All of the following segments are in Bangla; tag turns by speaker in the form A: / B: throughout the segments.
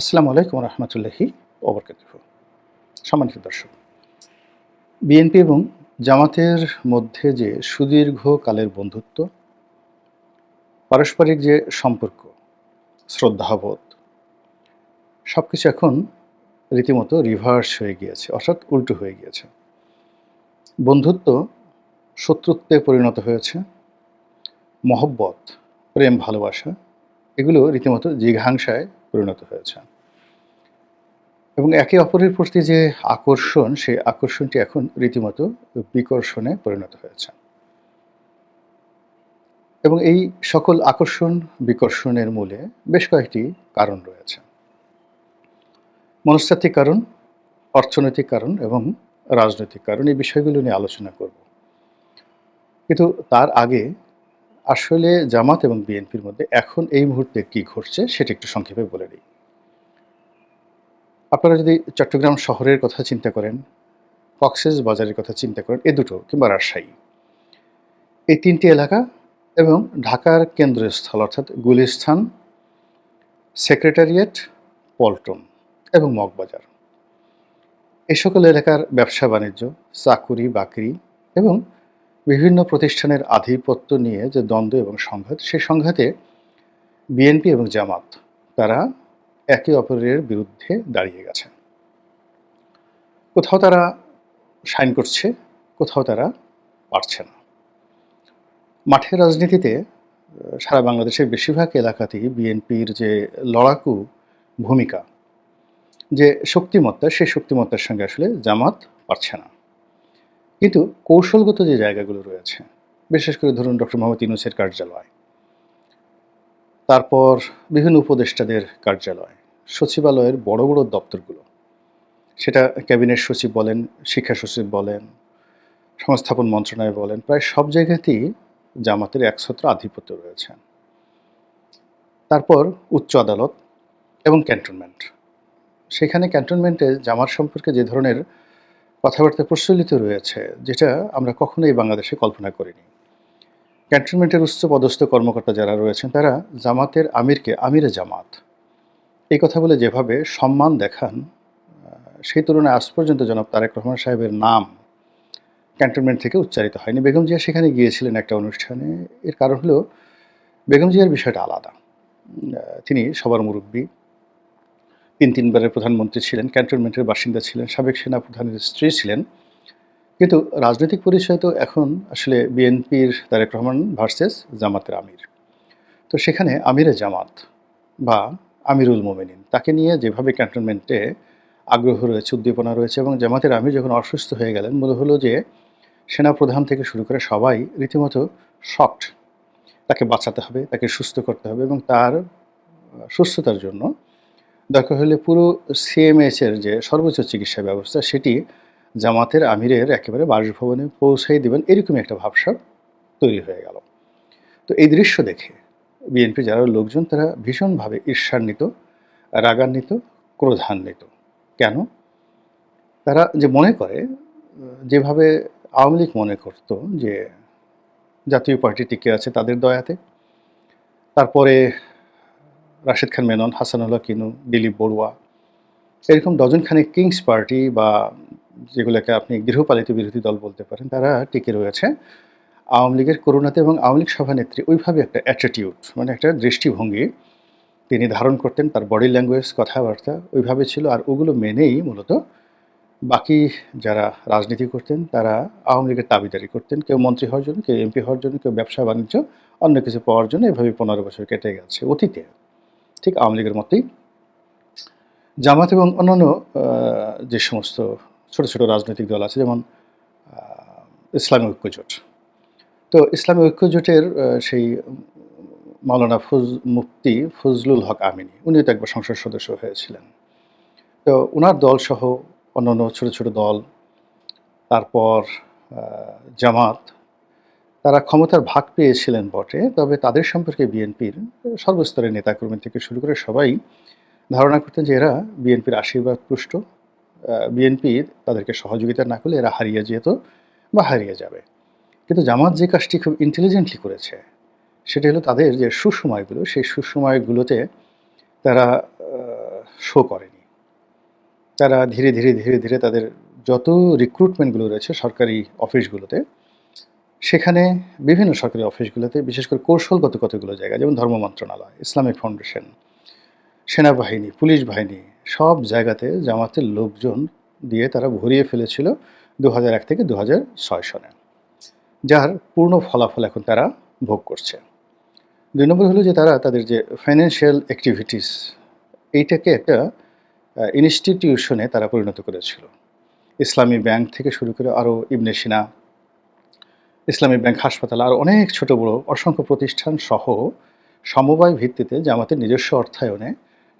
A: আসসালামু আলাইকুম রহমতুল্লাহি ওবরকাতুহু। সম্মানিত দর্শক, বিএনপি এবং জামাতের মধ্যে যে সুদীর্ঘকালের বন্ধুত্ব, পারস্পরিক যে সম্পর্ক, শ্রদ্ধাবোধ, সবকিছু এখন রীতিমতো রিভার্স হয়ে গিয়েছে, অর্থাৎ উল্টো হয়ে গিয়েছে। বন্ধুত্ব শত্রুত্বে পরিণত হয়েছে, মহব্বত, প্রেম, ভালোবাসা এগুলো রীতিমতো জিঘাংসায় পরিণত হয়েছে এবং একে অপরের প্রতি যে আকর্ষণ, সেই আকর্ষণটি এখন রীতিমতো বিকর্ষণে পরিণত হয়েছে। এবং এই সকল আকর্ষণ বিকর্ষণের মূলে বেশ কয়েকটি কারণ রয়েছে। মনস্তাত্ত্বিক কারণ, অর্থনৈতিক কারণ এবং রাজনৈতিক কারণ, এই বিষয়গুলো নিয়ে আলোচনা করব। কিন্তু তার আগে আসলে জামাত এবং বিএনপির মধ্যে এখন এই মুহূর্তে কি ঘটছে সেটা একটু সংক্ষেপে বলে দিই। আপনারা যদি চট্টগ্রাম শহরের কথা চিন্তা করেন, কক্সেস বাজারের কথা চিন্তা করেন, এ দুটো কিংবা রাজশাহী, এই তিনটি এলাকা এবং ঢাকার কেন্দ্রস্থল অর্থাৎ গুলিস্তান, সেক্রেটারিয়েট, পল্টন এবং মগবাজার, এই সকল এলাকার ব্যবসা বাণিজ্য, চাকুরি বাকরি এবং বিভিন্ন প্রতিষ্ঠানের আধিপত্য নিয়ে যে দ্বন্দ্ব এবং সংঘাত, সেই সংঘাতে বিএনপি এবং জামাত তারা একে অপরের বিরুদ্ধে দাঁড়িয়ে গেছে। কোথাও তারা সাইন করছে, কোথাও তারা পারছে না। মাঠের রাজনীতিতে সারা বাংলাদেশের বেশিরভাগ এলাকাতেই বিএনপির যে লড়াকু ভূমিকা, যে শক্তিমত্তা, সেই শক্তিমত্তার সঙ্গে আসলে জামাত পারছে না। কিন্তু কৌশলগত যে জায়গাগুলো রয়েছে, বিশেষ করে ধরুন ডক্টর মোহাম্মদ ইউনূসের কার্যালয়, তারপর বিভিন্ন উপদেষ্টাদের কার্যালয়, সচিবালয়ের বড় বড় দপ্তরগুলো, সেটা ক্যাবিনেট সচিব বলেন, শিক্ষা সচিব বলেন, সংস্থাপন মন্ত্রণালয় বলেন, প্রায় সব জায়গাতেই জামাতের একছত্র আধিপত্য রয়েছে। তারপর উচ্চ আদালত এবং ক্যান্টনমেন্ট, সেখানে ক্যান্টনমেন্টে জামাত সম্পর্কে যে ধরনের কথাবার্তা প্রচলিত রয়েছে, যেটা আমরা কখনোই বাংলাদেশে কল্পনা করিনি। ক্যান্টনমেন্টের উচ্চপদস্থ কর্মকর্তা যারা রয়েছেন, তারা জামাতের আমিরকে আমিরে জামাত এই কথা বলে যেভাবে সম্মান দেখান, সেই তুলনায় আজ পর্যন্ত জনাব তারেক রহমান সাহেবের নাম ক্যান্টনমেন্ট থেকে উচ্চারিত হয়নি। বেগম জিয়া সেখানে গিয়েছিলেন একটা অনুষ্ঠানে। এর কারণ হলো বেগম জিয়ার বিষয়টা আলাদা। তিনি সবার মুরব্বী, তিনবারের প্রধানমন্ত্রী ছিলেন, ক্যান্টনমেন্টের বাসিন্দা ছিলেন, সাবেক সেনাপ্রধানের স্ত্রী ছিলেন। কিন্তু রাজনৈতিক পরিচয় তো এখন আসলে বিএনপির তারেক রহমান ভার্সেস জামাতের আমির। তো সেখানে আমিরে জামাত বা আমিরুল মোমেনিন, তাকে নিয়ে যেভাবে ক্যান্টনমেন্টে আগ্রহ রয়েছে, উদ্দীপনা রয়েছে, এবং জামাতের আমির যখন অসুস্থ হয়ে গেলেন, মনে হলো যে সেনাপ্রধান থেকে শুরু করে সবাই রীতিমতো শকড। তাকে বাঁচাতে হবে, তাকে সুস্থ করতে হবে এবং তার সুস্থতার জন্য দরকার হলে পুরো সিএমএইচের যে সর্বোচ্চ চিকিৎসা ব্যবস্থা, সেটি জামাতের আমিরের একেবারে বাসভবনে পৌঁছাই দেবেন, এরকমই একটা ভাবসাব তৈরি হয়ে গেল। তো এই দৃশ্য দেখে বিএনপি যারা লোকজন, তারা ভীষণভাবে ঈর্ষান্বিত, রাগান্বিত, ক্রোধান্বিত। কেন? তারা যে মনে করে, যেভাবে আওয়ামী লীগ মনে করত যে জাতীয় পার্টি টিকে আছে তাদের দয়াতে, তারপরে রাশেদ খান মেনন, হাসানুল্লাহ কিনু, দিলীপ বড়ুয়া, এরকম ডজনখানেক কিংস পার্টি বা যেগুলোকে আপনি গৃহপালিত বিরোধী দল বলতে পারেন, তারা টিকে রয়েছে আওয়ামী লীগের করুণাতে। এবং আওয়ামী লীগ সভানেত্রী ওইভাবে একটা অ্যাটিটিউড, মানে একটা দৃষ্টিভঙ্গি তিনি ধারণ করতেন, তার বডি ল্যাঙ্গুয়েজ, কথাবার্তা ওইভাবে ছিল। আর ওগুলো মেনেই মূলত বাকি যারা রাজনীতি করতেন, তারা আওয়ামী লীগের দাবিদারি করতেন, কেউ মন্ত্রী হওয়ার জন্য, কেউ এমপি হওয়ার জন্য, কেউ ব্যবসা বাণিজ্য অন্য কিছু পাওয়ার জন্য। এভাবে 15 বছর কেটে গেছে অতীতে, ঠিক আওয়ামী লীগের মতোই জামাত এবং অন্যান্য যে সমস্ত ছোট ছোট রাজনৈতিক দল আছে, যেমন ইসলামী ঐক্যজোট। তো ইসলামী ঐক্যজোটের সেই মাওলানা মুফতি ফজলুল হক আমিনী, উনিও তো একবার সংসদ সদস্য হয়েছিলেন। তো ওনার দলসহ অন্যান্য ছোট ছোট দল, তারপর জামাত, তারা ক্ষমতার ভাগ পেয়েছিলেন বটে, তবে তাদের সম্পর্কে বিএনপির সর্বস্তরের নেতাকর্মী থেকে শুরু করে সবাই ধারণা করতেন যে এরা বিএনপির আশীর্বাদ পুষ্ট, বিএনপি তাদেরকে সহযোগিতা না করলে এরা হারিয়ে যেত বা হারিয়ে যাবে। কিন্তু জামাত যে কাজটি খুব ইন্টেলিজেন্টলি করেছে, সেটা হলো তাদের যে সুসময়গুলো, সেই সুসময়গুলোতে তারা শো করেনি। তারা ধীরে, ধীরে, ধীরে, ধীরে তাদের যত রিক্রুটমেন্টগুলো রয়েছে সরকারি অফিসগুলোতে, সেখানে বিভিন্ন সরকারি অফিসগুলোতে বিশেষ করে কৌশলগত কতগুলো জায়গা যেমন ধর্ম মন্ত্রণালয়, ইসলামিক ফাউন্ডেশন, সেনাবাহিনী, পুলিশ বাহিনী সব জায়গাতে জামাতের লোকজন দিয়ে তারা ভরিয়ে ফেলেছিল ২০০১ থেকে ২০০৬ সনে। যার পূর্ণ ফলাফল এখন তারা ভোগ করছে। ২ নম্বর হলো যে তারা তাদের যে ফাইন্যান্সিয়াল অ্যাক্টিভিটিস এইটাকে একটা ইনস্টিটিউশনে তারা পরিণত করেছিল। ইসলামী ব্যাংক থেকে শুরু করে আরও ইবনে সিনা, ইসলামী ব্যাংক, হাসপাতাল আর অনেক ছোট বড় অসংখ্য প্রতিষ্ঠান সহ সমবায় ভিত্তিতে জামাতের নিজস্ব অর্থায়নে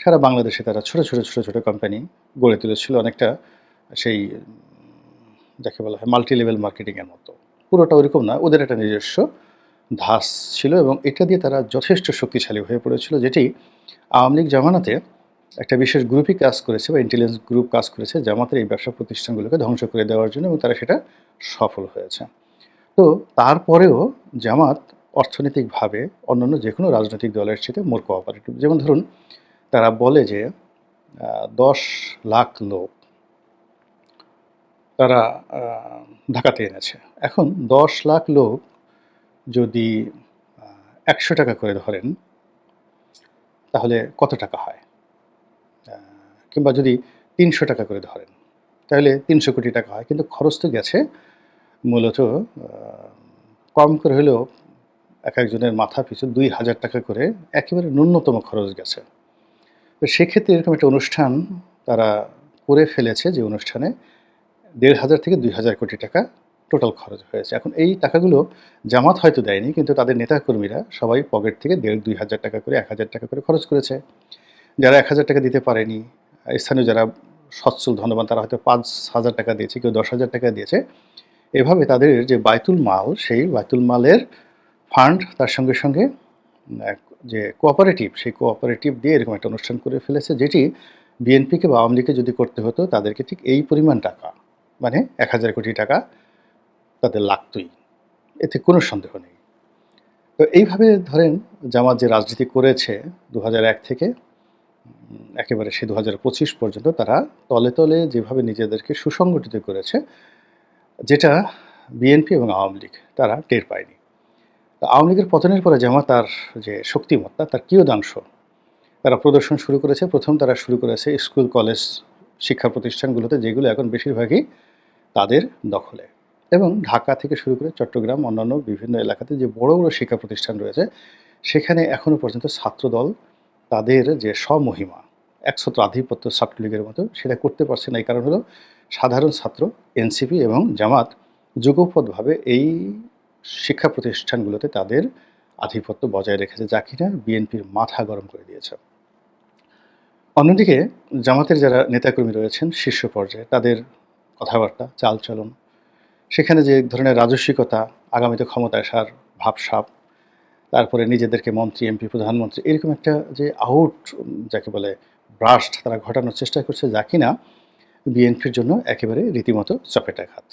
A: সারা বাংলাদেশে তারা ছোট ছোট ছোট ছোট কোম্পানি গড়ে তুলেছিল, অনেকটা সেই যাকে বলা হয় মাল্টি লেভেল মার্কেটিংয়ের মতো। পুরোটা ওইরকম না, ওদের একটা নিজস্ব ধাস ছিল এবং এটা দিয়ে তারা যথেষ্ট শক্তিশালী হয়ে পড়েছিল, যেটি আওয়ামী লীগ জামানাতে একটা বিশেষ গ্রুপই কাজ করেছে বা ইন্টেলিজেন্স গ্রুপ কাজ করেছে জামাতের এই ব্যবসা প্রতিষ্ঠানগুলোকে ধ্বংস করে দেওয়ার জন্য এবং তারা সেটা সফল হয়েছে। তো তারপরেও জামাত অর্থনৈতিকভাবে অন্যান্য যে কোনো রাজনৈতিক দলের চেয়ে মোর কোঅপারেটিভ। যেমন ধরুন তারা বলে যে ১০ লাখ লোক তারা ঢাকাতে এনেছে। এখন ১০ লাখ লোক যদি ১০০ টাকা করে ধরেন তাহলে কত টাকা হয়? কিংবা যদি ৩০০ টাকা করে ধরেন তাহলে ৩০০ কোটি টাকা হয়। কিন্তু খরচ তো গেছে মূলত কম করে হলেও একেকজনের মাথা পিছু ২,০০০ টাকা করে একেবারে ন্যূনতম খরচ গেছে। তো সেক্ষেত্রে এরকম একটা অনুষ্ঠান তারা করে ফেলেছে, যে অনুষ্ঠানে ১,৫০০ থেকে ২,০০০ কোটি টাকা টোটাল খরচ হয়েছে। এখন এই টাকাগুলো জামাত হয়তো দেয়নি, কিন্তু তাদের নেতাকর্মীরা সবাই পকেট থেকে ১,৫০০-২,০০০ টাকা করে ১,০০০ টাকা করে খরচ করেছে। যারা ১,০০০ টাকা দিতে পারেনি, স্থানীয় যারা সচ্ছল ধনবান তারা হয়তো ৫,০০০ টাকা দিয়েছে, কেউ ১০,০০০ টাকা দিয়েছে। এভাবে তাদের যে বায়তুল মাল, সেই বায়তুল মালের ফান্ড তার সঙ্গে সঙ্গে এক যে কোঅপারেটিভ, সেই কোঅপারেটিভ দিয়ে এরকম একটা অনুষ্ঠান করে ফেলেছে, যেটি বিএনপিকে বা আওয়ামী লীগকে যদি করতে হতো তাদেরকে ঠিক এই পরিমাণ টাকা মানে ১,০০০ কোটি টাকা তাদের লাগতই, এতে কোনো সন্দেহ নেই। তো এইভাবে ধরেন জামাত যে রাজনীতি করেছে ২০০১ থেকে একেবারে সে ২০২৫ পর্যন্ত, তারা তলে তলে যেভাবে নিজেদেরকে সুসংগঠিত করেছে, যেটা বিএনপি এবং আওয়ামী লীগ তারা টের পায়নি। তো আওয়ামী লীগের পতনের পরে জামাত তার যে শক্তিমত্তা তার কিয়দাংশ তারা প্রদর্শন শুরু করেছে। প্রথম তারা শুরু করেছে স্কুল কলেজ শিক্ষা প্রতিষ্ঠানগুলোতে, যেগুলো এখন বেশিরভাগই তাদের দখলে, এবং ঢাকা থেকে শুরু করে চট্টগ্রাম অন্যান্য বিভিন্ন এলাকাতে যে বড় বড় শিক্ষা প্রতিষ্ঠান রয়েছে সেখানে এখনও পর্যন্ত ছাত্রদল তাদের যে স্বমহিমা একছত্র আধিপত্য ছাত্রলীগের মতো সেটা করতে পারছে না। এই কারণ হলো সাধারণ ছাত্র, এনসিপি এবং জামাত যুগপৎভাবে এই শিক্ষা প্রতিষ্ঠানগুলোতে তাদের আধিপত্য বজায় রেখেছে, যা কিনা বিএনপির মাথা গরম করে দিয়েছে। অন্যদিকে জামাতের যারা নেতাকর্মী রয়েছেন শীর্ষ পর্যায়ে, তাদের কথাবার্তা, চালচলন, সেখানে যে ধরনের রাজস্বিকতা, আগামীতে ক্ষমতায় আসার ভাবসাব, তারপরে নিজেদেরকে মন্ত্রী, এমপি, প্রধানমন্ত্রী এরকম একটা যে আউট যাকে বলে ব্রাস্ট তারা ঘটানোর চেষ্টা করছে, যা কিনা বিএনপির জন্য একেবারে রীতিমতো চপেটাঘাত।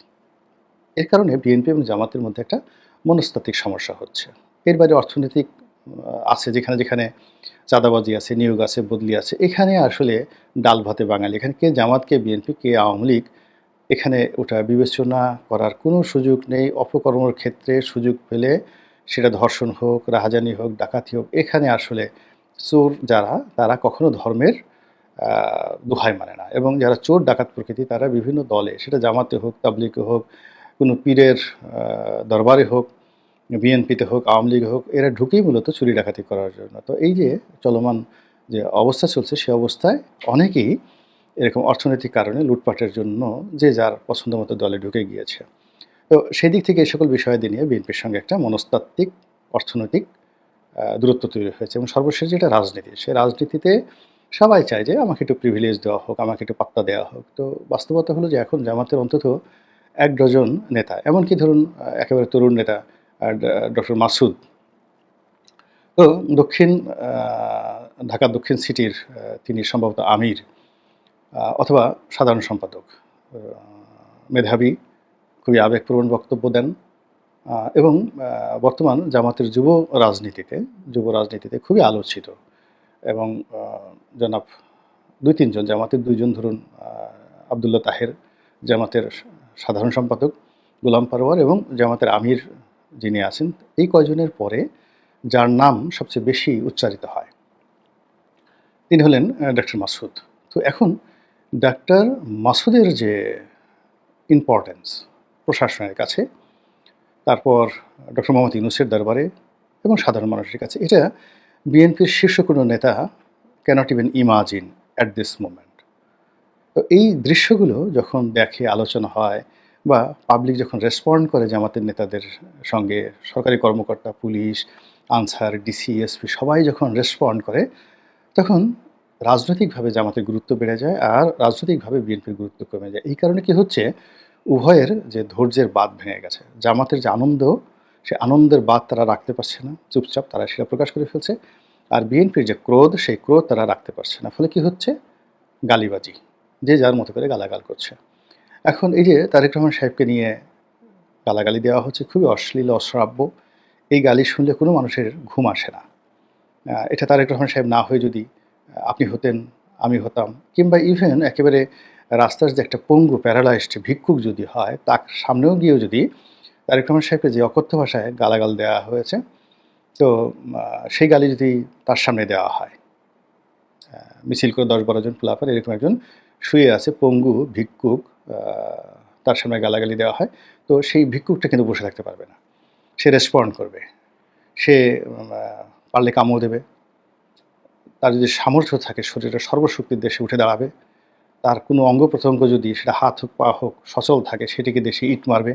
A: এর কারণে বিএনপি এবং জামাতের মধ্যে একটা মনস্তাত্ত্বিক সমস্যা হচ্ছে। এর বাইরে অর্থনৈতিক আছে, যেখানে যেখানে চাঁদাবাজি আছে, নিয়োগ আছে, বদলি আছে, এখানে আসলে ডাল ভাতে বাঙালি, এখানে কে জামাত, কে বিএনপি, কে আওয়ামী লীগ, এখানে ওটা বিবেচনা করার কোনো সুযোগ নেই। অপকর্মের ক্ষেত্রে সুযোগ পেলে সেটা ধর্ষণ হোক, রাহাজানি হোক, ডাকাতি হোক, এখানে আসলে চোর যারা তারা কখনো ধর্মের দোহাই মানে না, এবং যারা চোর ডাকাত প্রকৃতি তারা বিভিন্ন দলে, সেটা জামাতে হোক, তাবলিগে হোক, কোনো পীরের দরবারে হোক, বিএনপিতে হোক, আওয়ামী লীগে হোক, এরা ঢুকেই মূলত চুরি ডাকাতি করার জন্য। তো এই যে চলমান যে অবস্থা চলছে, সে অবস্থায় অনেকেই এরকম অর্থনৈতিক কারণে লুটপাটের জন্য যে যার পছন্দ মতো দলে ঢুকে গিয়েছে। তো সেই দিক থেকে এই সকল বিষয়াদি নিয়ে বিএনপির সঙ্গে একটা মনস্তাত্ত্বিক, অর্থনৈতিক দূরত্ব তৈরি হয়েছে। এবং সর্বশেষ যেটা রাজনীতি, সেই রাজনীতিতে সবাই চায় যে আমাকে একটু প্রিভিলেজ দেওয়া হোক, আমাকে একটু পাত্তা দেওয়া হোক। তো বাস্তবতা হলো যে এখন জামাতের অন্তত ১ ডজন নেতা, এমনকি ধরুন একেবারে তরুণ নেতা ডক্টর মাসুদ, তো দক্ষিণ ঢাকা দক্ষিণ সিটির তিনি সম্ভবত আমির অথবা সাধারণ সম্পাদক, মেধাবী, খুবই আবেগপ্রবণ বক্তব্য দেন, এবং বর্তমান জামাতের যুব রাজনীতিতে খুবই আলোচিত, এবং জনাব 2-3 জন, জামাতের 2 জন ধরুন, আব্দুল্লাহ তাহের জামাতের সাধারণ সম্পাদক, গোলাম পারওয়ার এবং জামাতের আমির যিনি আছেন, এই কয়জনের পরে যার নাম সবচেয়ে বেশি উচ্চারিত হয় তিনি হলেন ডক্টর মাসুদ। তো এখন ডাক্তার মাসুদের যে ইম্পর্টেন্স প্রশাসনের কাছে, তারপর ডক্টর মোহাম্মদ ইউনূসের দরবারে এবং সাধারণ মানুষের কাছে, এটা বিএনপির শীর্ষ কোনো নেতা cannot even imagine at this moment. তো এই দৃশ্যগুলো যখন দেখে, আলোচনা হয় বা পাবলিক যখন রেসপন্ড করে জামাতের নেতাদের সঙ্গে, সরকারি কর্মকর্তা, পুলিশ, আনসার, ডিসি, এসপি সবাই যখন রেসপন্ড করে, তখন রাজনৈতিকভাবে জামাতের গুরুত্ব বেড়ে যায় আর রাজনৈতিকভাবে বিএনপির গুরুত্ব কমে যায়। এই কারণে কি হচ্ছে, উভয়ের যে ধৈর্যের বাঁধ ভেঙে গেছে। জামাতের যে আনন্দ, সে আনন্দের বাঁধ তারা রাখতে পারছে না, চুপচাপ তারা সেটা প্রকাশ করে ফেলছে। আর বিএনপির যে ক্রোধ, সেই ক্রোধ তারা রাখতে পারছে না। ফলে কি হচ্ছে, গালিবাজি, যে যার মতো করে গালাগাল করছে। এখন এই যে তারেক রহমান সাহেবকে নিয়ে গালাগালি দেওয়া হচ্ছে, খুবই অশ্লীল, অশ্রাব্য। এই গালি শুনলে কোনো মানুষের ঘুম আসে না। এটা তারেক রহমান সাহেব না হয়ে যদি আপনি হতেন, আমি হতাম, কিংবা ইভেন একেবারে রাস্তার যে একটা পঙ্গু প্যারালাইজড ভিক্ষুক যদি হয়, তার সামনেও গিয়েও যদি তারেক রহমান সাহেবকে যে অকথ্য ভাষায় গালাগাল দেওয়া হয়েছে, তো সেই গালি যদি তার সামনে দেওয়া হয়, মিছিল করে 10-12 জন পোলাপান, এরকম একজন শুয়ে আছে পঙ্গু ভিক্ষুক, তার সামনে গালাগালি দেওয়া হয়, তো সেই ভিক্ষুকটা কিন্তু বসে থাকতে পারবে না। সে রেসপন্ড করবে, সে পারলে কামড় দেবে, তার যদি সামর্থ্য থাকে শরীরের সর্বশক্তির দেশে উঠে দাঁড়াবে, তার কোনো অঙ্গ প্রত্যঙ্গ যদি, সেটা হাত হোক, পা হোক, সচল থাকে, সেটিকে দেশে ইট মারবে,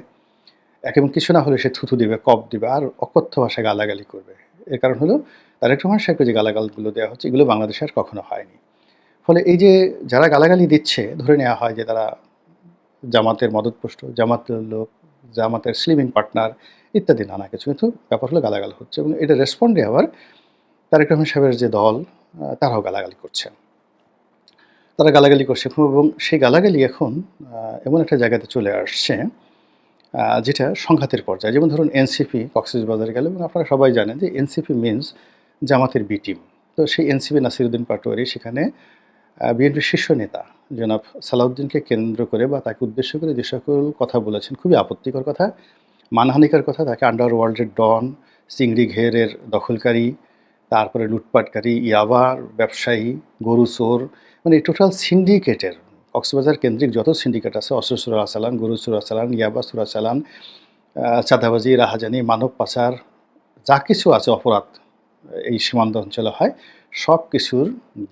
A: এবং কিছু না হলে সে থুথু দিবে, কপ দিবে, আর অকথ্য ভাষায় গালাগালি করবে। এর কারণ হলো তারেক রহমান সাহেবকে যে গালাগালগুলো দেওয়া হচ্ছে, এগুলো বাংলাদেশে আর কখনো হয়নি। ফলে এই যে যারা গালাগালি দিচ্ছে, ধরে নেওয়া হয় যে তারা জামাতের মদতপুষ্ট, জামাতের লোক, জামাতের স্লিমিং পার্টনার ইত্যাদি নানা কিছু, কিন্তু ব্যাপার হলো গালাগাল হচ্ছে, এবং এটা রেসপন্ডে আবার তারেক রহমান সাহেবের যে দল, তারাও গালাগালি করছে। তারা গালাগালি করছে এবং সেই গালাগালি এখন এমন একটা জায়গাতে চলে আসছে যেটা সংঘাতের পর্যায়ে। যেমন ধরুন এনসিপি কক্সবাজারে গেল, এবং আপনারা সবাই জানেন যে এনসিপি মিনস জামাতের বি টিম। তো সেই এনসিপি নাসিরুদ্দিন পাটোয়ারি সেখানে বিএনপির শীর্ষ নেতা জনাব সালাউদ্দিনকে কেন্দ্র করে বা তাকে উদ্দেশ্য করে যে সকল কথা বলেছেন, খুবই আপত্তিকর কথা, মানহানিকর কথা, তাকে আন্ডারওয়ার্ল্ডের ডন, চিংড়ি ঘেরের দখলকারী, তারপরে লুটপাটকারী, ইয়াবার ব্যবসায়ী, গরু চোর, মানে এই টোটাল সিন্ডিকেটের, কক্সবাজার কেন্দ্রিক যত সিন্ডিকেট আছে, অস্ত্র চোরাচালান, গরু চোরাচালান, ইয়াবা চোরাচালান, চাঁদাবাজি, রাহাজানি, মানব পাচার, যা কিছু আছে অপরাধ এই সীমান্ত অঞ্চলে হয়, সব কিছুর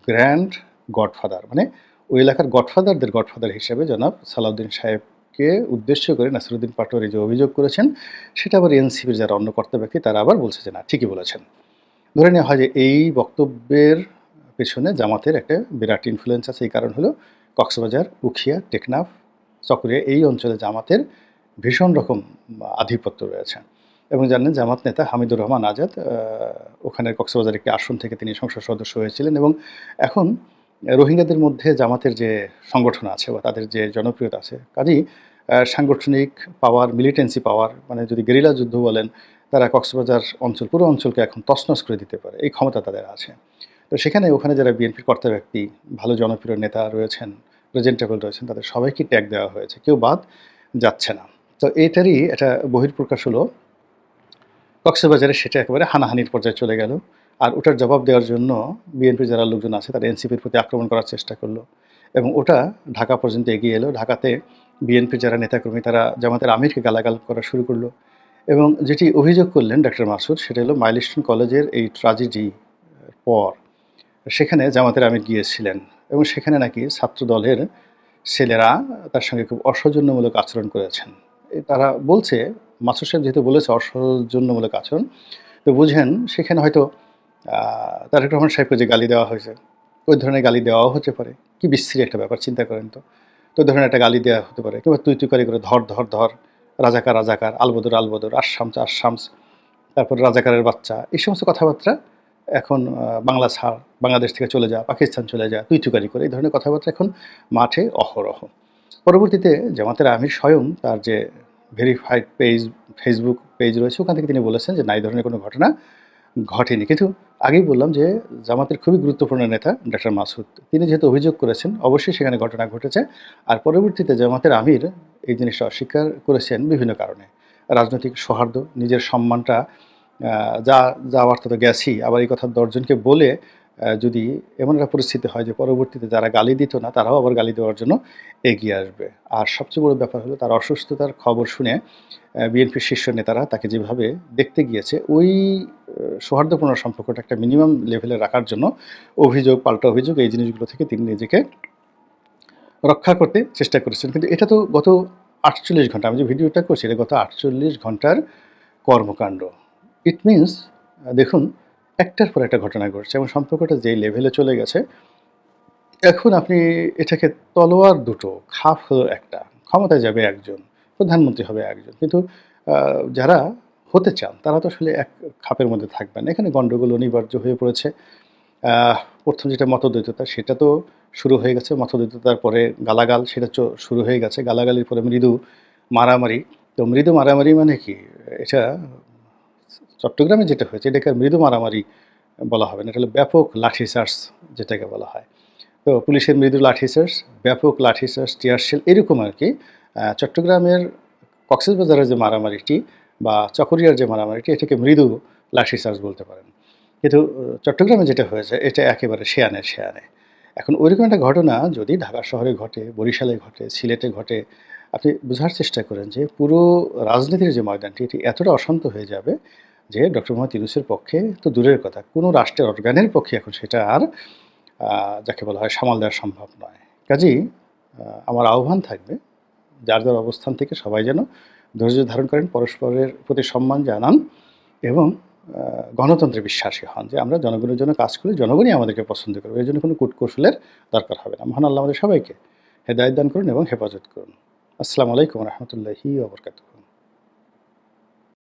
A: গ্র্যান্ড গডফাদার, মানে ওই এলাকার গডফাদারদের গডফাদার হিসেবে জনাব সালাউদ্দিন সাহেবকে উদ্দেশ্য করে নাসিরুদ্দিন পাটোয়ারি যে অভিযোগ করেছেন, সেটা আবার এনসিপির যারা অন্য কর্তা ব্যক্তি তারা আবার বলছে যে না, ঠিকই বলেছেন। ধরে নেওয়া হয় যে এই বক্তব্যের পেছনে জামাতের একটা বিরাট ইনফ্লুয়েন্স আছে। এই কারণ হলো কক্সবাজার, উখিয়া, টেকনাফ, চকরিয়া এই অঞ্চলে জামাতের ভীষণ রকম আধিপত্য রয়েছে। এবং জানেন জামাত নেতা হামিদুর রহমান আজাদ ওখানের কক্সবাজার একটি আসন থেকে তিনি সংসদ সদস্য হয়েছিলেন, এবং এখন রোহিঙ্গাদের মধ্যে জামাতের যে সংগঠন আছে বা তাদের যে জনপ্রিয়তা আছে, কাজেই সাংগঠনিক পাওয়ার, মিলিটেন্সি পাওয়ার, মানে যদি গেরিলা যুদ্ধ বলেন, তারা কক্সবাজার অঞ্চল, পুরো অঞ্চলকে এখন তছনছ করে দিতে পারে, এই ক্ষমতা তাদের আছে। তো সেখানে ওখানে যারা বিএনপির কর্তা ব্যক্তি, ভালো জনপ্রিয় নেতা রয়েছেন, প্রেজেন্টেবল রয়েছেন, তাদের সবাইকে ট্যাগ দেওয়া হয়েছে, কেউ বাদ যাচ্ছে না। তো এটারই একটা বহিঃপ্রকাশ হলো কক্সবাজারে, সেটা একেবারে হানাহানির পর্যায়ে চলে গেল। আর ওটার জবাব দেওয়ার জন্য বিএনপির যারা লোকজন আছে তারা এনসিপির প্রতি আক্রমণ করার চেষ্টা করলো, এবং ওটা ঢাকা পর্যন্ত এগিয়ে এলো। ঢাকাতে বিএনপির যারা নেতাকর্মী তারা জামাতের আমিরকে গালাগাল করা শুরু করলো, এবং যেটি অভিযোগ করলেন ডক্টর মাসুদ, সেটা হলো মাইলস্টোন কলেজের এই ট্র্যাজেডি পর সেখানে জামাতের আমির গিয়েছিলেন, এবং সেখানে নাকি ছাত্র দলের ছেলেরা তার সঙ্গে খুব অসৌজন্যমূলক আচরণ করেছেন। তারা বলছে, মাসুদ সাহেব যেহেতু বলেছে অসৌজন্যমূলক আচরণ, তো বুঝেন সেখানে হয়তো তারেক রহমান সাহেবকে যে গালি দেওয়া হয়েছে, ওই ধরনের গালি দেওয়াও হতে পারে। কি বিশ্রী একটা ব্যাপার, চিন্তা করেন তো। তো ওই ধরনের একটা গালি দেওয়া হতে পারে, কিংবা তুই করে ধর ধর ধর, রাজাকার রাজাকার, আলবদর আলবদর, আশামস আশামস, তারপর রাজাকারের বাচ্চা, এই সমস্ত কথাবার্তা এখন বাংলা ছাড়, বাংলাদেশ থেকে চলে যা, পাকিস্তান চলে যা, তুই করে, এই ধরনের কথাবার্তা এখন মাঠে অহরহ। পরবর্তীতে জামাতের আমির স্বয়ং তার যে ভেরিফাইড পেজ, ফেসবুক পেজ রয়েছে, ওখান থেকে তিনি বলেছেন যে না, এই ধরনের কোনো ঘটনা ঘটেনি। কিন্তু আগেই বললাম যে জামাতের খুবই গুরুত্বপূর্ণ নেতা ডক্টর মাসুদ। তিনি যেহেতু অভিযোগ করেছেন, অবশ্যই সেখানে ঘটনা ঘটেছে। আর পরবর্তীতে জামাতের আমির এই জিনিসটা অস্বীকার করেছেন বিভিন্ন কারণে। রাজনৈতিক সৌহার্দ্য, নিজের সম্মানটা আ যা যাওয়ার তো গেছেই। আবার এই কথা ১০ জনকে বলে যদি এমন একটা পরিস্থিতি হয় যে পরবর্তীতে যারা গালি দিত না, তারাও আবার গালি দেওয়ার জন্য এগিয়ে আসবে। আর সবচেয়ে বড় ব্যাপার হলো তার অসুস্থতার খবর শুনে বিএনপির শীর্ষ নেতারা তাকে যেভাবে দেখতে গিয়েছে, ওই সৌহার্দ্যপূর্ণ সম্পর্কটা একটা মিনিমাম লেভেলে রাখার জন্য অভিযোগ, পাল্টা অভিযোগ এই জিনিসগুলো থেকে তিনি নিজেকে রক্ষা করতে চেষ্টা করেছেন। কিন্তু এটা তো গত ৪৮ ঘন্টা, আমি যে ভিডিওটা করছি এটা গত ৪৮ ঘন্টার কর্মকাণ্ড। ইট মিনস দেখুন একটার পর একটা ঘটনা ঘটছে এবং সম্পর্কটা যেই লেভেলে চলে গেছে, এখন আপনি এটাকে তলোয়ার দুটো, খাপ হলো একটা। ক্ষমতায় যাবে একজন, প্রধানমন্ত্রী হবে একজন। কিন্তু আ যারা হতে চান তারা তো আসলে এক খাপের মধ্যে থাকবেন না। এখানে গন্ডগোল অনিবার্য হয়ে পড়েছে। ১ম যেটা মতদ্বৈততা সেটা তো শুরু হয়ে গেছে। মতদ্বৈততার পরে গালাগাল সেটা শুরু হয়ে গেছে। গালাগালির পরে মৃদু মারামারি। তো মৃদু মারামারি মানে কি? এটা চট্টগ্রামে যেটা হয়েছে এটাকে আর মৃদু মারামারি বলা হবে না। এটা হলো ব্যাপক লাঠিচার্জ যেটাকে বলা হয়। তো পুলিশের মৃদু লাঠিচার্জ, ব্যাপক লাঠিচার্জ, টিয়ারশেল এরকম আরকি। চট্টগ্রামের কক্সবাজারের যে মারামারিটি বা চকরিয়ার যে মারামারিটি এটাকে মৃদু লাঠিচার্জ বলতে পারেন। কিন্তু চট্টগ্রামে যেটা হয়েছে এটা একেবারে সেয়ানে, সেয়ানে। এখন ঐরকম একটা ঘটনা যদি ঢাকা শহরে ঘটে, বরিশালে ঘটে, সিলেটে ঘটে, আপনি বোঝার চেষ্টা করেন যে পুরো রাজনীতির যে ময়দানটি এটি এতটা অশান্ত হয়ে যাবে যে ডক্টর মোহাম্মদ ইউনূসের পক্ষে তো দূরের কথা, কোনো রাষ্ট্রের অর্গানের পক্ষে এখন সেটা আর যাকে বলা হয় সামাল দেওয়া সম্ভব নয়। কাজেই আমার আহ্বান থাকবে যার, যার অবস্থান থেকে সবাই যেন ধৈর্য ধারণ করেন, পরস্পরের প্রতি সম্মান জানান এবং গণতন্ত্রে বিশ্বাসী হন যে আমরা জনগণের জন্য কাজ করি, জনগণই আমাদেরকে পছন্দ করবে। এর জন্য কোনো কূটকৌশলের দরকার হবে না। মহান আল্লাহ আমাদের সবাইকে হেদায়েত দান করুন এবং হেফাজত করুন। আসসালামু আলাইকুম ওয়া রাহমাতুল্লাহি ওয়া বারাকাতুহু।